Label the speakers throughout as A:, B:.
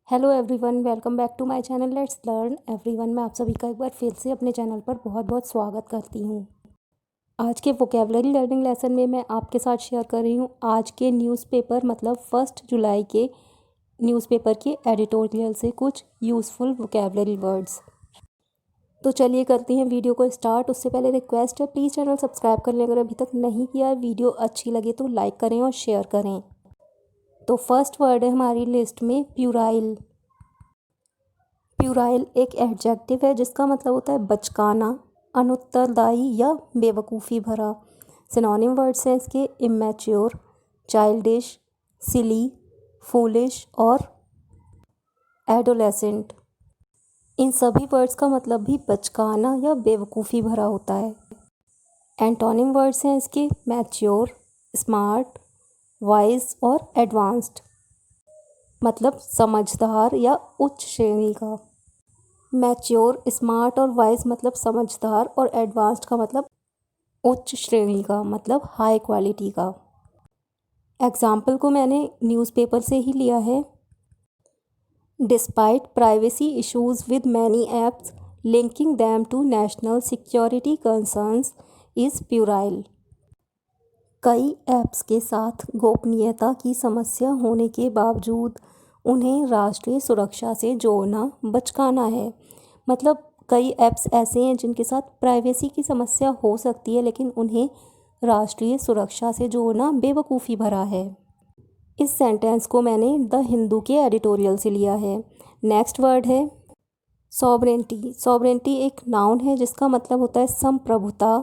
A: Hello everyone, welcome back to my channel let's learn everyone. मैं आप सभी का एक बार फिर से अपने चैनल पर बहुत बहुत स्वागत करती हूँ। आज के वोकेबलरी लर्निंग लेसन में मैं आपके साथ शेयर कर रही हूँ आज के न्यूज़पेपर मतलब 1 जुलाई के न्यूज़पेपर के एडिटोरियल से कुछ यूज़फुल वोकेबलरी वर्ड्स। तो चलिए करते हैं वीडियो को स्टार्ट। उससे पहले रिक्वेस्ट है, प्लीज़ चैनल सब्सक्राइब कर लें अगर अभी तक नहीं किया है। वीडियो अच्छी लगे तो लाइक करें और शेयर करें। तो फर्स्ट वर्ड है हमारी लिस्ट में प्यूराइल। प्यूराइल एक एडजेक्टिव है जिसका मतलब होता है बचकाना, अनुत्तरदायी या बेवकूफ़ी भरा। सिनोनिम वर्ड्स हैं इसके इमैच्योर, चाइल्डिश, सिली, फूलिश और एडोलेसेंट। इन सभी वर्ड्स का मतलब भी बचकाना या बेवकूफ़ी भरा होता है। एंटोनिम वर्ड्स हैं इसके मैच्योर, स्मार्ट, वाइज और एडवांस्ड। मतलब समझदार या उच्च श्रेणी का। मैच्योर, स्मार्ट और वाइज मतलब समझदार और एडवांस्ड का मतलब उच्च श्रेणी का, मतलब हाई क्वालिटी का। एग्जाम्पल को मैंने न्यूज़पेपर से ही लिया है। Despite privacy issues with many apps linking them to national security concerns is puerile. कई ऐप्स के साथ गोपनीयता की समस्या होने के बावजूद उन्हें राष्ट्रीय सुरक्षा से जोड़ना बचकाना है। मतलब कई ऐप्स ऐसे हैं जिनके साथ प्राइवेसी की समस्या हो सकती है, लेकिन उन्हें राष्ट्रीय सुरक्षा से जोड़ना बेवकूफ़ी भरा है। इस सेंटेंस को मैंने द हिंदू के एडिटोरियल से लिया है। नेक्स्ट वर्ड है सॉवरेंटी। सॉवरेंटी एक नाउन है जिसका मतलब होता है संप्रभुता,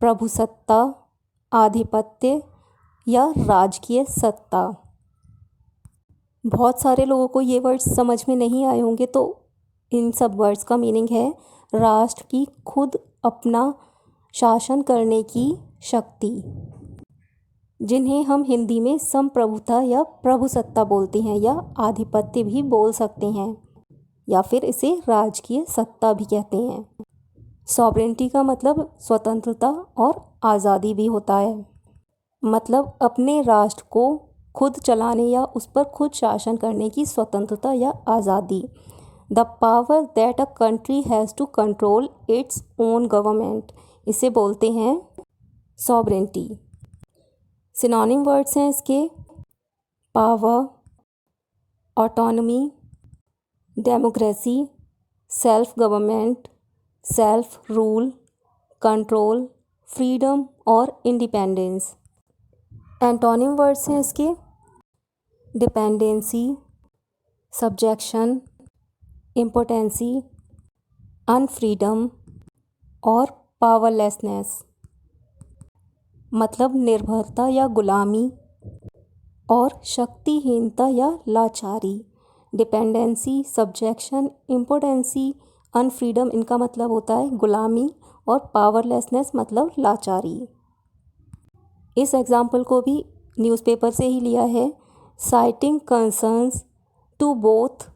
A: प्रभुसत्ता, आधिपत्य या राजकीय सत्ता। बहुत सारे लोगों को ये वर्ड्स समझ में नहीं आए होंगे, तो इन सब वर्ड्स का मीनिंग है राष्ट्र की खुद अपना शासन करने की शक्ति, जिन्हें हम हिंदी में संप्रभुता या प्रभुसत्ता बोलते हैं या आधिपत्य भी बोल सकते हैं, या फिर इसे राजकीय सत्ता भी कहते हैं। सॉवरेंटी का मतलब स्वतंत्रता और आज़ादी भी होता है। मतलब अपने राष्ट्र को खुद चलाने या उस पर खुद शासन करने की स्वतंत्रता या आज़ादी। The power that a country has to control its own government, इसे बोलते हैं सॉवरेंटी। सिनोनिम वर्ड्स हैं इसके power, autonomy, democracy, self government, self rule, control, freedom और इंडिपेंडेंस। एंटोनिम वर्ड्स हैं इसके डिपेंडेंसी, सब्जेक्शन, इम्पोर्टेंसी, अनफ्रीडम और पावरलेसनेस। मतलब निर्भरता या गुलामी और शक्तिहीनता या लाचारी। डिपेंडेंसी, सब्जेक्शन, इम्पोर्टेंसी, अनफ्रीडम, इनका मतलब होता है गुलामी और पावरलेसनेस मतलब लाचारी। इस एग्जाम्पल को भी न्यूज़पेपर से ही लिया है। Citing concerns to both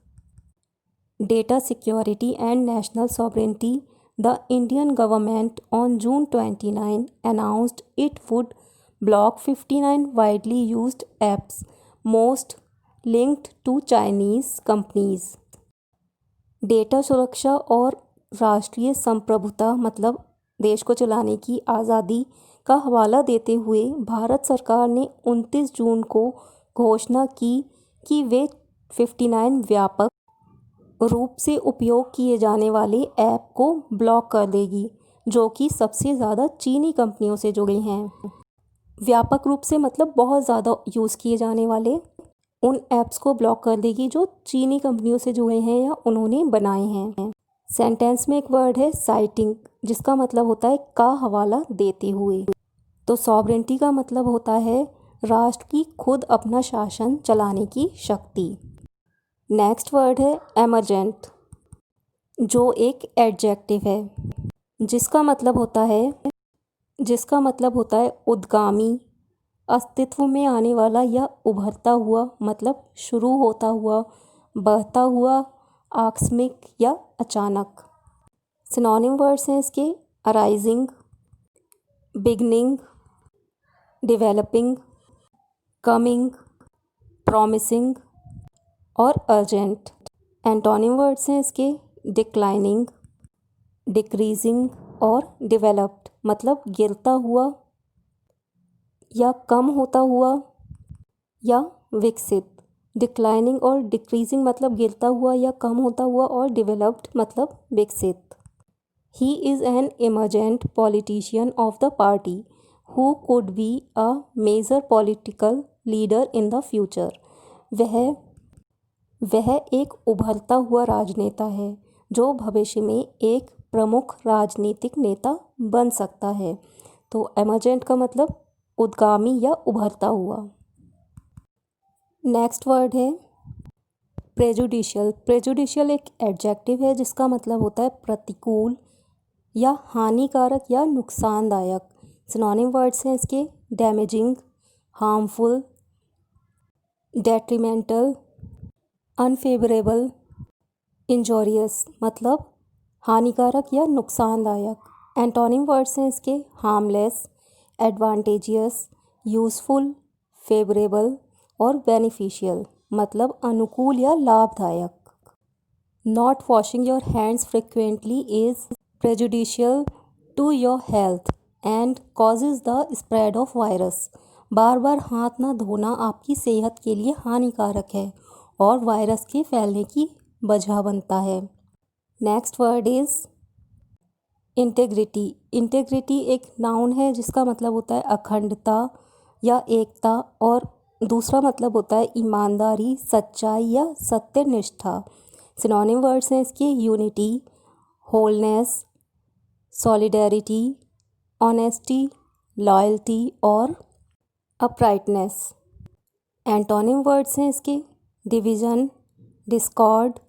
A: data security and national sovereignty, the Indian government on June 29 announced it would block 59 widely used apps, most linked to Chinese companies। Data सुरक्षा और राष्ट्रीय संप्रभुता मतलब देश को चलाने की आज़ादी का हवाला देते हुए भारत सरकार ने 29 जून को घोषणा की कि वे 59 व्यापक रूप से उपयोग किए जाने वाले ऐप को ब्लॉक कर देगी, जो कि सबसे ज़्यादा चीनी कंपनियों से जुड़े हैं। व्यापक रूप से मतलब बहुत ज़्यादा यूज़ किए जाने वाले उन ऐप्स को ब्लॉक कर देगी जो चीनी कंपनियों से जुड़े हैं या उन्होंने बनाए हैं। सेंटेंस में एक वर्ड है साइटिंग, जिसका मतलब होता है का हवाला देते हुए। तो सॉवरेंटी का मतलब होता है राष्ट्र की खुद अपना शासन चलाने की शक्ति। नेक्स्ट वर्ड है एमरजेंट, जो एक एडजेक्टिव है जिसका मतलब होता है उद्गामी, अस्तित्व में आने वाला या उभरता हुआ, मतलब शुरू होता हुआ, बढ़ता हुआ, आकस्मिक या अचानक। सिनोनिम वर्ड्स हैं इसके arising, beginning, developing, coming, promising, और अर्जेंट। एंटोनिम वर्ड्स हैं इसके डिक्लाइनिंग, डिक्रीजिंग और डेवलप्ड, मतलब गिरता हुआ या कम होता हुआ या विकसित। डिक्लाइनिंग और डिक्रीजिंग मतलब गिरता हुआ या कम होता हुआ, और डेवलप्ड मतलब विकसित। He is an emergent politician of the party who could be a major political leader in the future. वह एक उभरता हुआ राजनेता है जो भविष्य में एक प्रमुख राजनीतिक नेता बन सकता है। तो एमर्जेंट का मतलब उद्गामी या उभरता हुआ। नेक्स्ट वर्ड है प्रेजुडिशियल। प्रेजुडिशियल एक एडजेक्टिव है जिसका मतलब होता है प्रतिकूल या हानिकारक या नुकसानदायक। सिनोनिम वर्ड्स हैं इसके damaging, harmful, detrimental, unfavourable, injurious, मतलब हानिकारक या नुकसानदायक। एंटोनिम वर्ड्स हैं इसके हार्मलेस, एडवांटेजियस, यूज़फुल, फेवरेबल और बेनिफिशियल, मतलब अनुकूल या लाभदायक। Not washing your hands frequently is prejudicial to your health and causes the spread of virus। बार बार हाथ ना धोना आपकी सेहत के लिए हानिकारक है और वायरस के फैलने की वजह बनता है। Next word is integrity. Integrity एक नाउन है जिसका मतलब होता है अखंडता या एकता, और दूसरा मतलब होता है ईमानदारी, सच्चाई या सत्यनिष्ठा। सिनोनिम वर्ड्स हैं इसके unity, wholeness, solidarity, honesty, loyalty और अपराइटनेस। एंटोनिम वर्ड्स हैं इसके डिवीज़न, डिस्कॉर्ड,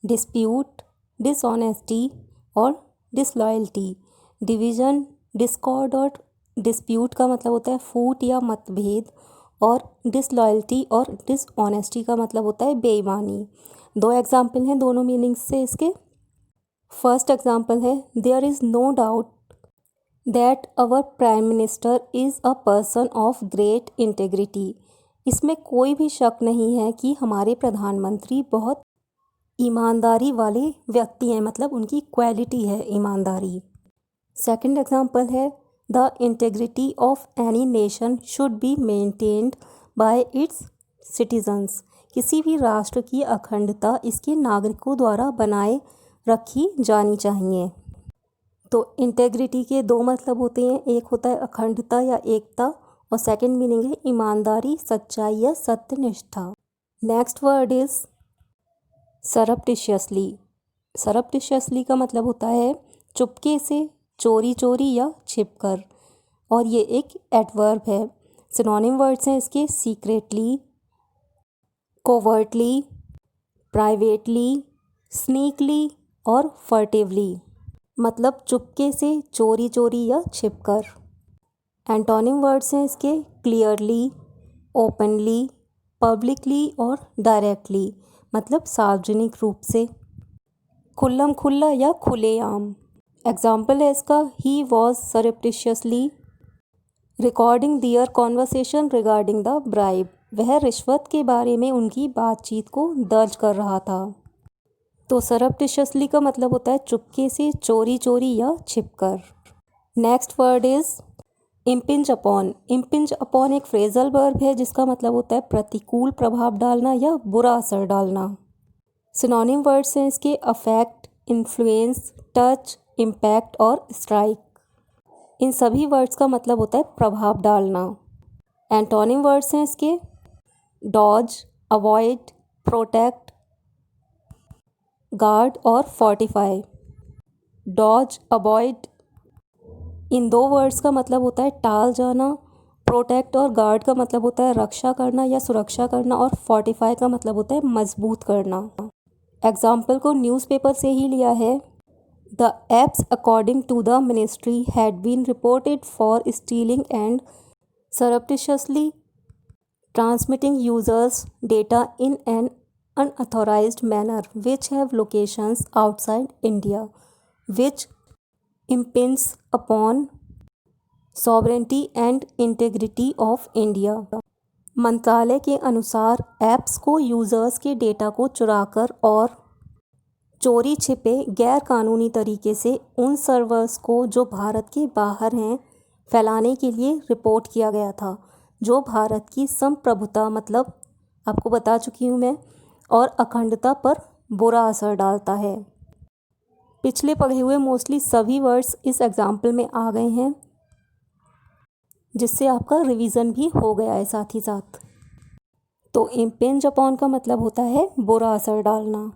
A: डिस्प्यूट, डिसऑनेस्टी और डिसलॉयल्टी। डिवीज़न, डिस्कॉर्ड और डिस्प्यूट का मतलब होता है फूट या मतभेद, और डिसलॉयल्टी और डिसऑनेस्टी का मतलब होता है बेईमानी। दो एग्जाम्पल हैं दोनों मीनिंग्स से इसके। फर्स्ट एग्जाम्पल है there is no doubt that our prime minister is a person of great integrity. इसमें कोई भी शक नहीं है कि हमारे प्रधानमंत्री बहुत ईमानदारी वाले व्यक्ति हैं, मतलब उनकी क्वालिटी है ईमानदारी। सेकंड एग्जाम्पल है the integrity of any nation should be maintained by it's citizens. किसी भी राष्ट्र की अखंडता इसके नागरिकों द्वारा बनाए रखी जानी चाहिए। तो इंटेग्रिटी के दो मतलब होते हैं, एक होता है अखंडता या एकता, और सेकंड मीनिंग है ईमानदारी, सच्चाई या सत्यनिष्ठा। Next word is surreptitiously. Surreptitiously का मतलब होता है चुपके से, चोरी चोरी या छिपकर, और ये एक एडवर्ब है। सिनोनिम वर्ड्स हैं इसके सीक्रेटली, कोवर्टली, प्राइवेटली, स्नीकली और फर्टिवली, मतलब चुपके से, चोरी चोरी या छिपकर। एंटोनिम वर्ड्स हैं इसके क्लियरली, ओपनली, पब्लिकली और डायरेक्टली, मतलब सार्वजनिक रूप से, खुल्लम खुल्ला या खुलेआम। एग्जाम्पल है इसका ही was surreptitiously recording their conversation regarding the bribe. वह रिश्वत के बारे में उनकी बातचीत को दर्ज कर रहा था। तो सरप्टिशियसली का मतलब होता है चुपके से, चोरी चोरी या छिपकर। Next word is impinge upon. Impinge upon एक फ्रेजल वर्ब है जिसका मतलब होता है प्रतिकूल प्रभाव डालना या बुरा असर डालना। सिनोनिम वर्ड्स हैं इसके अफेक्ट, इन्फ्लुएंस, टच, इम्पैक्ट और स्ट्राइक। इन सभी वर्ड्स का मतलब होता है प्रभाव डालना। एंटोनिम वर्ड्स हैं इसके डॉज, अवॉइड, प्रोटेक्ट, गार्ड और फोर्टिफाई। डॉज, अवॉइड, इन दो वर्ड्स का मतलब होता है टाल जाना। प्रोटेक्ट और गार्ड का मतलब होता है रक्षा करना या सुरक्षा करना, और फोर्टिफाई का मतलब होता है मजबूत करना। एग्जाम्पल को न्यूज़पेपर से ही लिया है। The apps according to the ministry had been reported for stealing and surreptitiously transmitting users' data in an unauthorized manner which have locations outside India, which impinges upon sovereignty and integrity of India। मंत्रालय के अनुसार apps को users के data को चुराकर और चोरी छिपे गैर कानूनी तरीके से उन सर्वर्स को जो भारत के बाहर हैं फैलाने के लिए रिपोर्ट किया गया था, जो भारत की संप्रभुता मतलब आपको बता चुकी हूँ मैं, और अखंडता पर बुरा असर डालता है। पिछले पढ़े हुए मोस्टली सभी वर्ड्स इस एग्जाम्पल में आ गए हैं, जिससे आपका रिवीजन भी हो गया है साथ ही साथ। तो इम्पेंज अपॉन का मतलब होता है बुरा असर डालना।